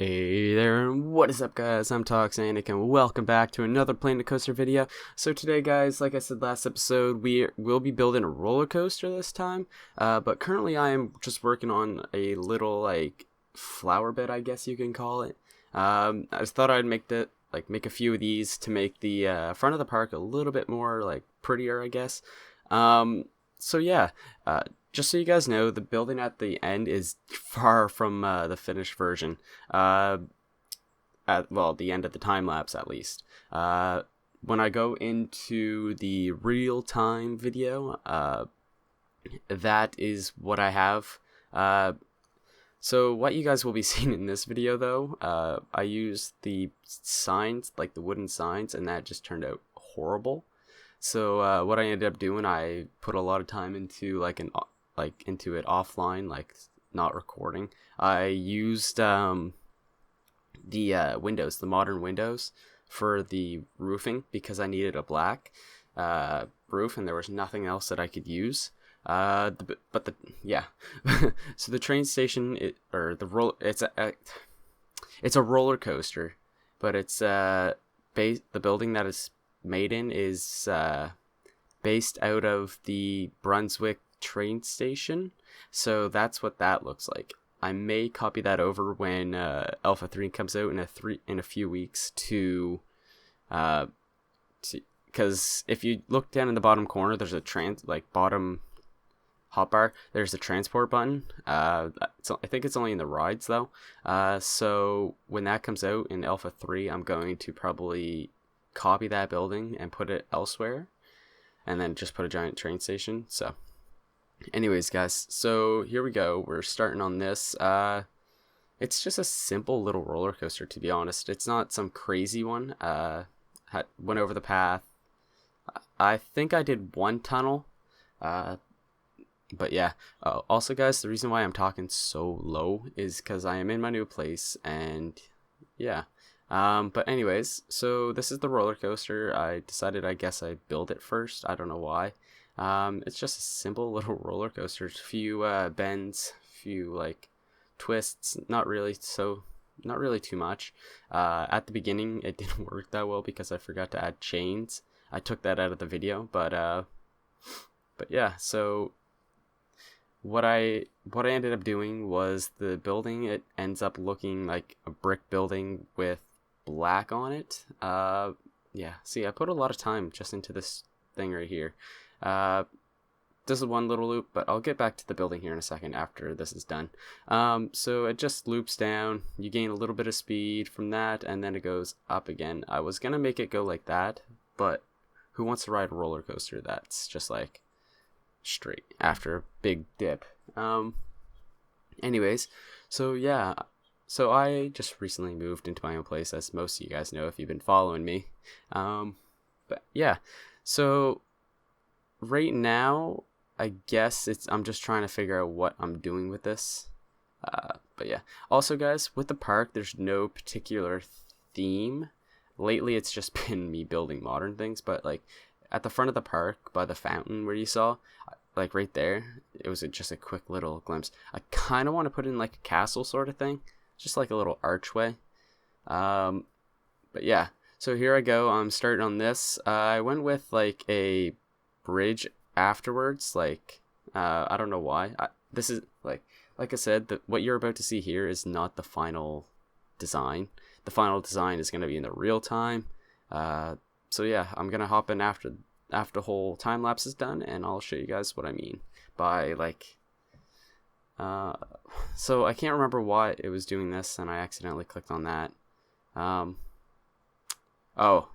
Hey there, what is up guys, I'm Toxic and welcome back to another Planet Coaster video. So today guys, like I said last episode, we will be building a roller coaster this time. But currently I am just working on a little flower bed, I guess you can call it. I just thought I'd make a few of these to make the front of the park a little bit more prettier, I guess. So yeah, just so you guys know, the building at the end is far from the finished version. The end of the time lapse at least. When I go into the real time video, that is what I have. So what you guys will be seeing in this video though, I used the signs, like the wooden signs, and that just turned out horrible. So what I ended up doing, I put a lot of time into into it offline, not recording. I used the windows, the modern windows, for the roofing because I needed a black roof and there was nothing else that I could use. So the train station, it's a roller coaster, but it's the building that is made in is based out of the Brunswick train station, so that's what that looks like. I may copy that over when Alpha 3 comes out in a few weeks because if you look down in the bottom corner, there's a bottom hotbar, there's a transport button. I think it's only in the rides though. So when that comes out in Alpha 3, I'm going to probably copy that building and put it elsewhere, and then just put a giant train station. So anyways guys, so here we go. We're starting on this. It's just a simple little roller coaster, to be honest. It's not some crazy one. Went over the path. I think I did one tunnel, but yeah. Also guys, the reason why I'm talking so low is because I am in my new place, and yeah. But anyways, so this is the roller coaster. I decided, I guess I build it first. I don't know why. It's just a simple little roller coaster. A few bends, few twists. Not really too much. At the beginning, it didn't work that well because I forgot to add chains. I took that out of the video, but yeah. So what I ended up doing was the building. It ends up looking like a brick building with black on it. Yeah, see, I put a lot of time just into this thing right here. This is one little loop, but I'll get back to the building here in a second after this is done. So it just loops down. You gain a little bit of speed from that, and then it goes up again. I was gonna make it go like that, but who wants to ride a roller coaster that's just straight after a big dip? Anyways, so yeah. So I just recently moved into my own place, as most of you guys know if you've been following me. But yeah, so right now, I guess I'm just trying to figure out what I'm doing with this. But yeah, also guys, with the park, there's no particular theme. Lately, it's just been me building modern things, but at the front of the park by the fountain where you saw, right there, it was just a quick little glimpse. I kind of want to put in a castle sort of thing. Just a little archway. But yeah, so here I go. I'm starting on this. I went with a bridge afterwards. I don't know why. This is like I said, what you're about to see here is not the final design. The final design is going to be in the real time. So yeah, I'm gonna hop in after the whole time lapse is done, and I'll show you guys what I mean by so I can't remember why it was doing this, and I accidentally clicked on that. Oh,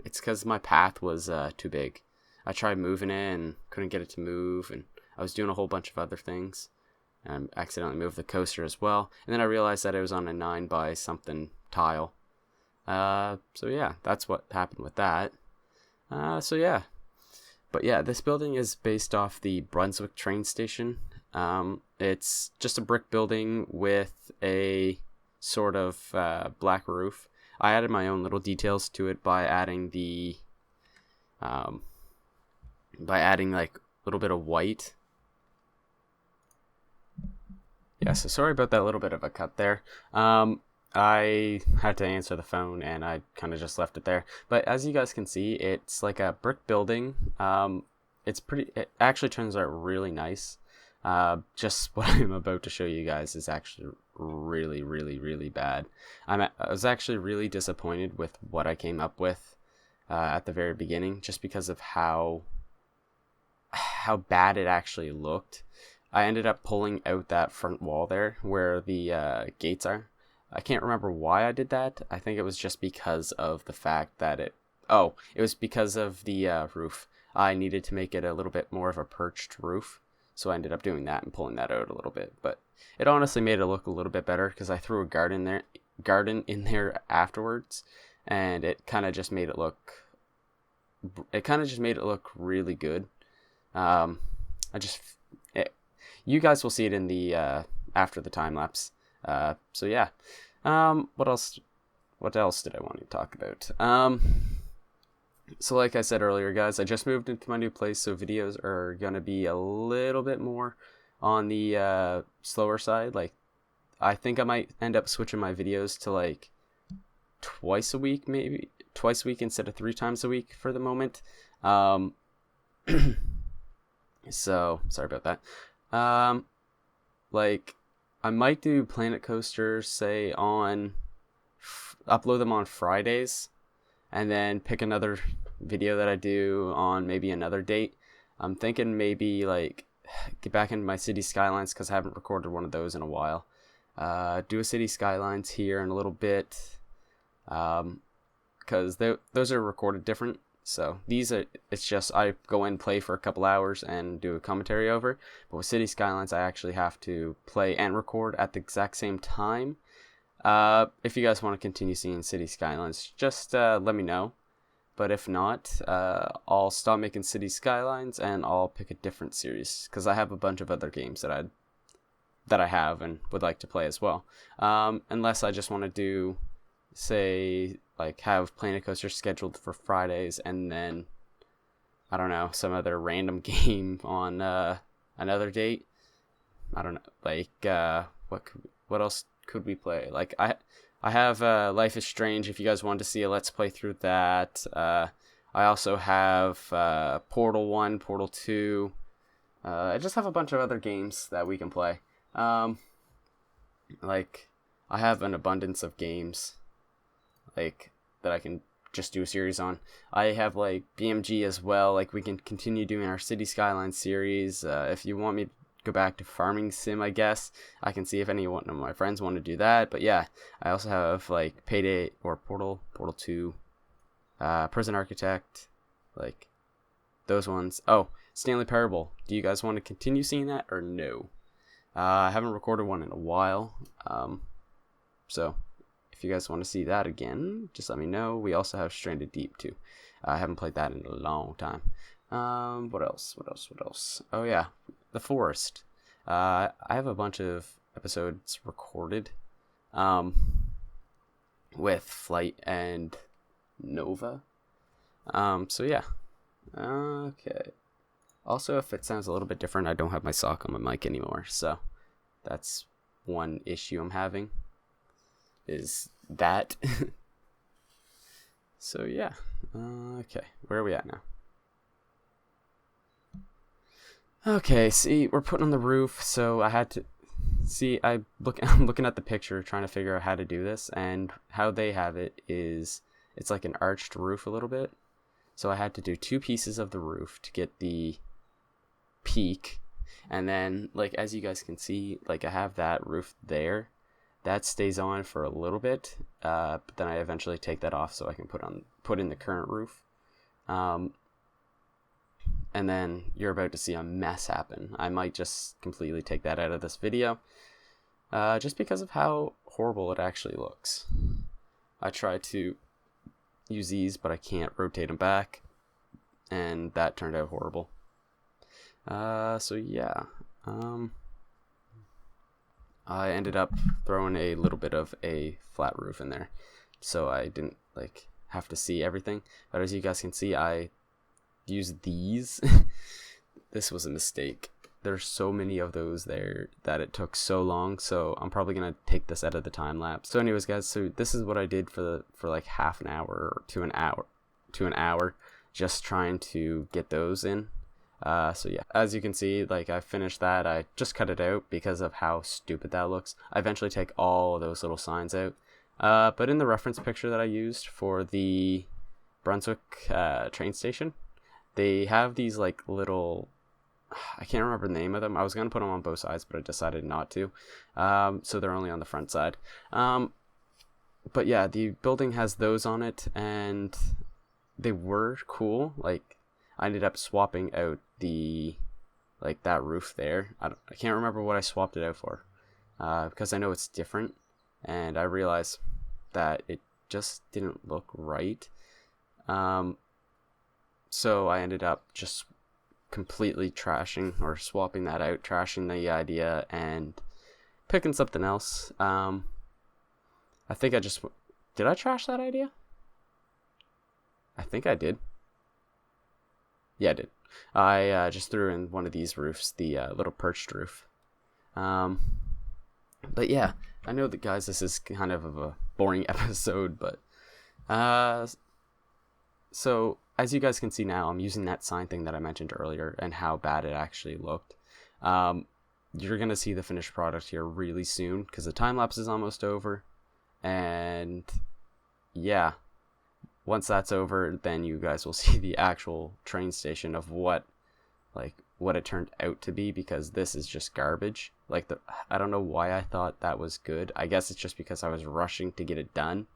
it's because my path was too big. I tried moving it and couldn't get it to move, and I was doing a whole bunch of other things, and I accidentally moved the coaster as well. And then I realized that it was on a 9 by something tile. So yeah, that's what happened with that. So yeah. But yeah, this building is based off the Brunswick train station. It's just a brick building with a sort of black roof. I added my own little details to it by adding a little bit of white. Yeah, so sorry about that little bit of a cut there. I had to answer the phone and I kind of just left it there. But as you guys can see, it's like a brick building. It actually turns out really nice. Just what I'm about to show you guys is actually really, really, really bad. I was actually really disappointed with what I came up with at the very beginning, just because of how bad it actually looked. I ended up pulling out that front wall there where the gates are. I can't remember why I did that. I think it was just because of the fact that it was because of the roof. I needed to make it a little bit more of a perched roof, so I ended up doing that and pulling that out a little bit. But it honestly made it look a little bit better because I threw a garden in there afterwards, and it kind of just made it look really good. You guys will see it in the after the time lapse. So yeah. What else did I want to talk about? So like I said earlier, guys, I just moved into my new place, so videos are gonna be a little bit more on the slower side. Like, I think I might end up switching my videos to like twice a week instead of 3 times a week for the moment. So sorry about that. Like, I might do Planet Coasters, say upload them on Fridays, and then pick another video that I do on maybe another date. I'm thinking maybe like get back into my City Skylines because I haven't recorded one of those in a while. Do a City Skylines here in a little bit, because those are recorded different. So it's just I go in, play for a couple hours, and do a commentary over. But with City Skylines, I actually have to play and record at the exact same time. If you guys want to continue seeing City Skylines, just let me know. But if not, I'll stop making City Skylines and I'll pick a different series because I have a bunch of other games that I have and would like to play as well. Unless I just want to do, say, like have Planet Coaster scheduled for Fridays and then I don't know, some other random game on another date. I don't know, like what else could we play? Like I have Life is Strange if you guys wanted to see a let's play through that. I also have Portal 1, Portal 2. I just have a bunch of other games that we can play. Like I have an abundance of games like that I can just do a series on. I have like BMG as well. Like we can continue doing our City Skylines series. If you want me to go back to Farming Sim, I guess I can see if any one of my friends want to do that. But yeah, I also have like Payday or Portal 2, Prison Architect, like those ones. Oh, Stanley Parable. Do you guys want to continue seeing that or no? I haven't recorded one in a while. So if you guys want to see that again, just let me know. We also have Stranded Deep too. I haven't played that in a long time. What else? Oh yeah, The Forest. I have a bunch of episodes recorded with Flight and Nova. So yeah. Okay. Also, if it sounds a little bit different, I don't have my sock on my mic anymore, so that's one issue I'm having. Is that. So yeah. Okay, where are we at now? Okay, see, we're putting on the roof, so I had to see. I'm looking at the picture, trying to figure out how to do this, and how they have it is it's like an arched roof a little bit. So I had to do 2 pieces of the roof to get the peak, and then like as you guys can see, like I have that roof there. That stays on for a little bit, but then I eventually take that off so I can put in the current roof. And then you're about to see a mess happen. I might just completely take that out of this video, just because of how horrible it actually looks. I try to use these, but I can't rotate them back, and that turned out horrible. So yeah. I ended up throwing a little bit of a flat roof in there, so I didn't like have to see everything. But as you guys can see, I used these. This was a mistake. there's so many of those there that it took so long, so I'm probably gonna take this out of the time lapse. So anyways guys, so this is what I did for like half an hour or to an hour just trying to get those in. So yeah, as you can see, like I finished that. I just cut it out because of how stupid that looks. I eventually take all of those little signs out, but in the reference picture that I used for the Brunswick train station, they have these like little, I can't remember the name of them. I was going to put them on both sides, but I decided not to. So they're only on the front side. But yeah, the building has those on it, and they were cool. Like, I ended up swapping out that roof there. I can't remember what I swapped it out for, because I know it's different, and I realized that it just didn't look right. So I ended up just completely trashing or swapping that out, trashing the idea and picking something else. I think did I trash that idea? I think I did. Yeah, I did. I just threw in one of these roofs, the little perched roof. But yeah, I know that, guys, this is kind of a boring episode, but so as you guys can see now, I'm using that sign thing that I mentioned earlier and how bad it actually looked. You're gonna see the finished product here really soon because the time lapse is almost over, and yeah, once that's over, then you guys will see the actual train station of what it turned out to be, because this is just garbage. I don't know why I thought that was good. I guess it's just because I was rushing to get it done,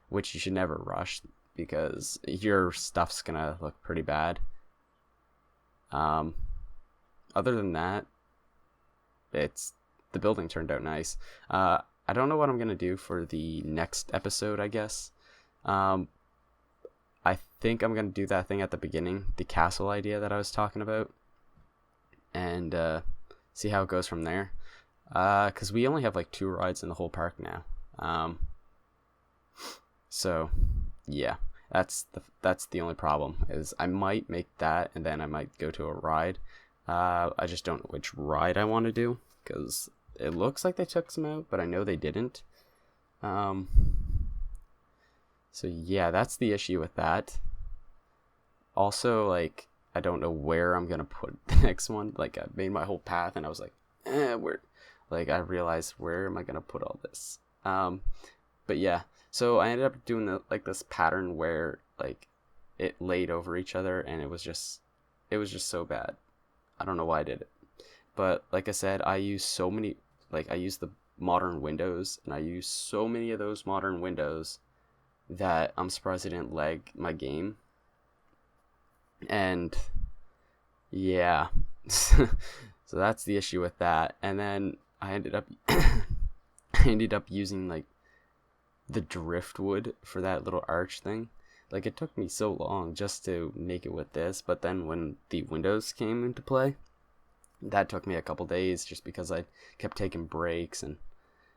which you should never rush because your stuff's gonna look pretty bad. Other than that, the building turned out nice. I don't know what I'm gonna do for the next episode, I guess. I think I'm gonna do that thing at the beginning, the castle idea that I was talking about, and see how it goes from there. Because we only have like 2 rides in the whole park now. So yeah, that's the only problem, is I might make that and then I might go to a ride. I just don't know which ride I want to do because it looks like they took some out, but I know they didn't. So yeah, that's the issue with that. Also, like, I don't know where I'm gonna put the next one. Like, I made my whole path and I was like, where? Like, I realized, where am I gonna put all this? But yeah, so I ended up doing this pattern where like it laid over each other, and it was just so bad. I don't know why I did it, but like I said, I use the modern windows, and I use so many of those modern windows that I'm surprised I didn't lag my game. And yeah, so that's the issue with that. And then I ended up using like the driftwood for that little arch thing. Like, it took me so long just to make it with this, but then when the windows came into play, that took me a couple days just because I kept taking breaks, and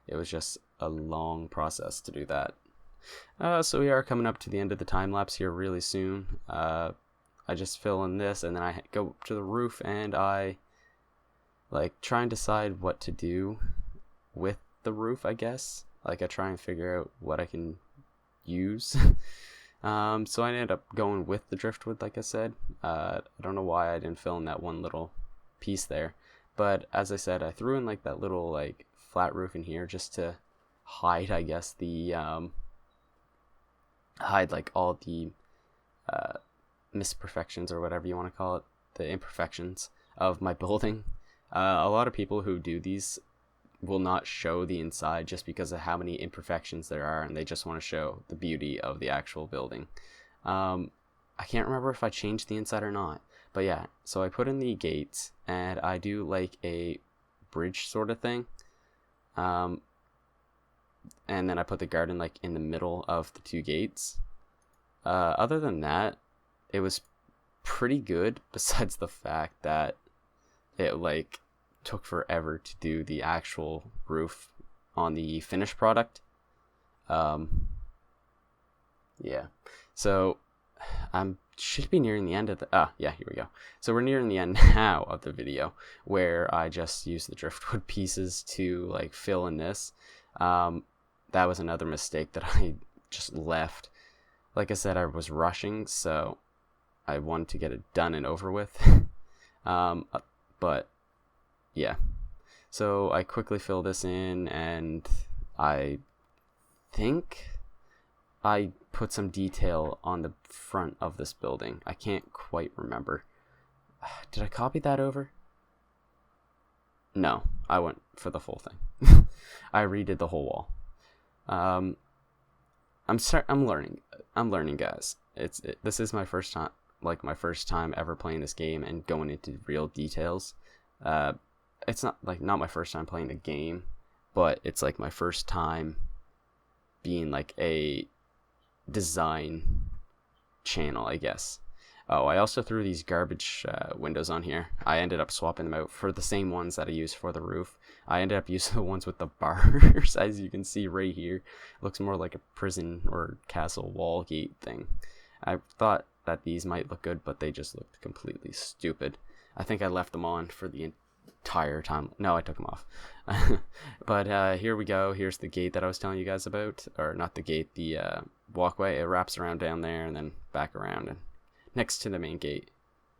it was just a long process to do that. So we are coming up to the end of the time lapse here really soon. I just fill in this, and then I go up to the roof, and I try and decide what to do with the roof, I guess. I try and figure out what I can use. So I ended up going with the driftwood, like I said. I don't know why I didn't fill in that one little piece there, but as I said, I threw in that little flat roof in here just to hide, I guess, the hide all the misperfections, or whatever you want to call it, the imperfections of my building. A lot of people who do these will not show the inside just because of how many imperfections there are, and they just want to show the beauty of the actual building. I can't remember if I changed the inside or not, but yeah, so I put in the gates, and I do a bridge sort of thing, and then I put the garden in the middle of the 2 gates. Other than that, it was pretty good, besides the fact that it took forever to do the actual roof on the finished product. Yeah, so should be nearing the end of the yeah, here we go. So we're nearing the end now of the video, where I just used the driftwood pieces to like fill in this. That was another mistake that I just left. Like I said, I was rushing, so I wanted to get it done and over with. But yeah, so I quickly fill this in, and I think I put some detail on the front of this building. I can't quite remember. Did I copy that over? No, I went for the full thing. I redid the whole wall. I'm learning. I'm learning, guys. This is my first time, like my first time ever playing this game and going into real details. It's not my first time playing the game, but it's like my first time being like a design channel, I guess. Oh, I also threw these garbage windows on here. I ended up swapping them out for the same ones that I used for the roof. I ended up using the ones with the bars, as you can see right here. It looks more like a prison or castle wall gate thing. I thought that these might look good, but they just looked completely stupid. I think I left them on for the entire time. No, I took them off. But here we go. Here's the gate that I was telling you guys about. Or not the gate, the walkway. It wraps around down there and then back around and next to the main gate.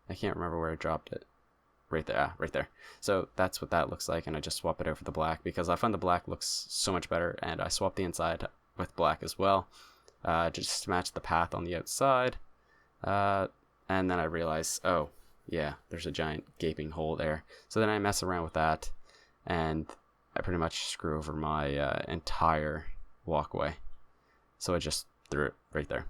I can't remember where I dropped it. Right there, right there. So that's what that looks like, and I just swap it out for the black because I find the black looks so much better, and I swapped the inside with black as well, just to match the path on the outside. And then I realized, oh yeah, there's a giant gaping hole there. So then I mess around with that, and I pretty much screw over my entire walkway. So I just threw it right there.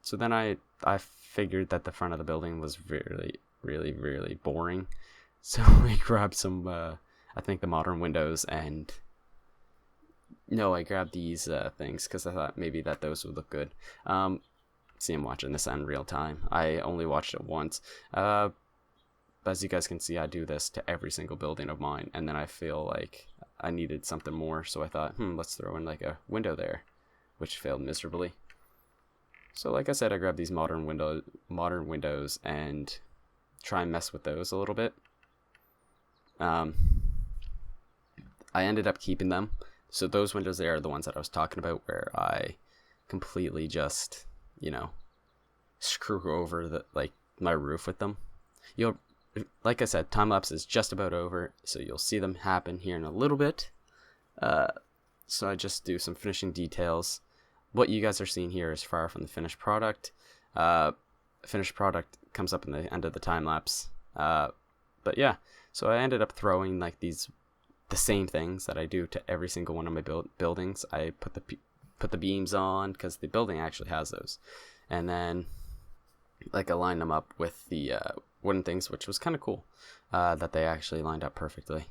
So then I figured that the front of the building was really boring. So I grabbed some, I think the modern windows, and no, I grabbed these things because I thought maybe that those would look good. See, I'm watching this in real time. I only watched it once. But as you guys can see, I do this to every single building of mine, and then I feel like I needed something more, so I thought, let's throw in like a window there, which failed miserably. So like I said, I grabbed these modern windows and try and mess with those a little bit. I ended up keeping them. So those windows there are the ones that I was talking about, where I completely just, screw over my roof with them. Like I said, time lapse is just about over, so you'll see them happen here in a little bit. So I just do some finishing details. What you guys are seeing here is far from the finished product. Finished product comes up in the end of the time lapse. But yeah, so I ended up throwing like the same things that I do to every single one of my buildings. I put the beams on because the building actually has those, and then like I lined them up with the wooden things, which was kind of cool that they actually lined up perfectly.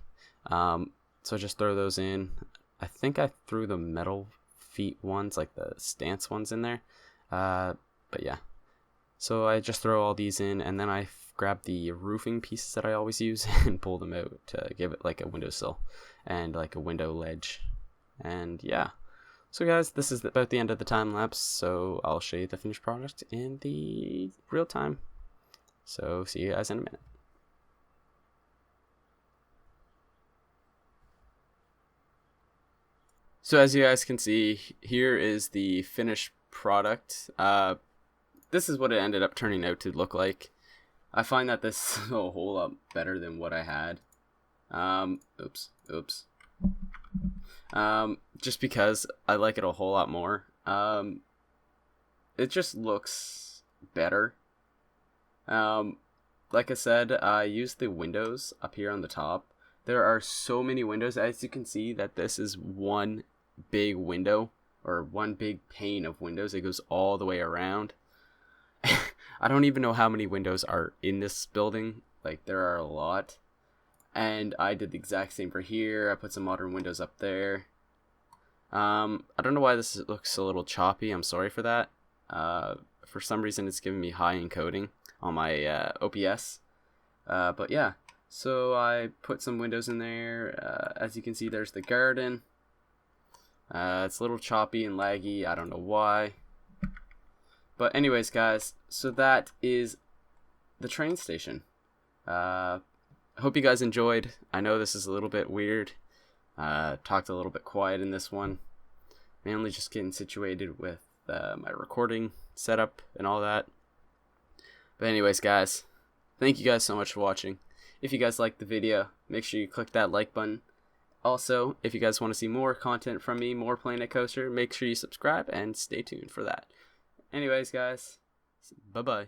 So I just throw those in. I think I threw the metal feet ones, like the stance ones, in there. But yeah, so I just throw all these in, and then I grab the roofing pieces that I always use and pull them out to give it like a windowsill and like a window ledge. And yeah, so guys, this is about the end of the time lapse, so I'll show you the finished product in the real time. So see you guys in a minute. So as you guys can see, here is the finished product. This is what it ended up turning out to look like. I find that this is a whole lot better than what I had. Oops. Just because I like it a whole lot more. It just looks better. Like I said, I used the windows up here on the top. There are so many windows. As you can see, that this is one big window, or one big pane of windows. It goes all the way around. I don't even know how many windows are in this building. Like, there are a lot. And I did the exact same for here. I put some modern windows up there. I don't know why this looks a little choppy. I'm sorry for that. For some reason, it's giving me high encoding on my OPS. But yeah, so I put some windows in there. As you can see, there's the garden. It's a little choppy and laggy. I don't know why. But anyways, guys, so that is the train station. I hope you guys enjoyed. I know this is a little bit weird. Talked a little bit quiet in this one. Mainly just getting situated with my recording setup and all that. But anyways, guys, thank you guys so much for watching. If you guys liked the video, make sure you click that like button. Also, if you guys want to see more content from me, more Planet Coaster, make sure you subscribe and stay tuned for that. Anyways, guys, bye-bye.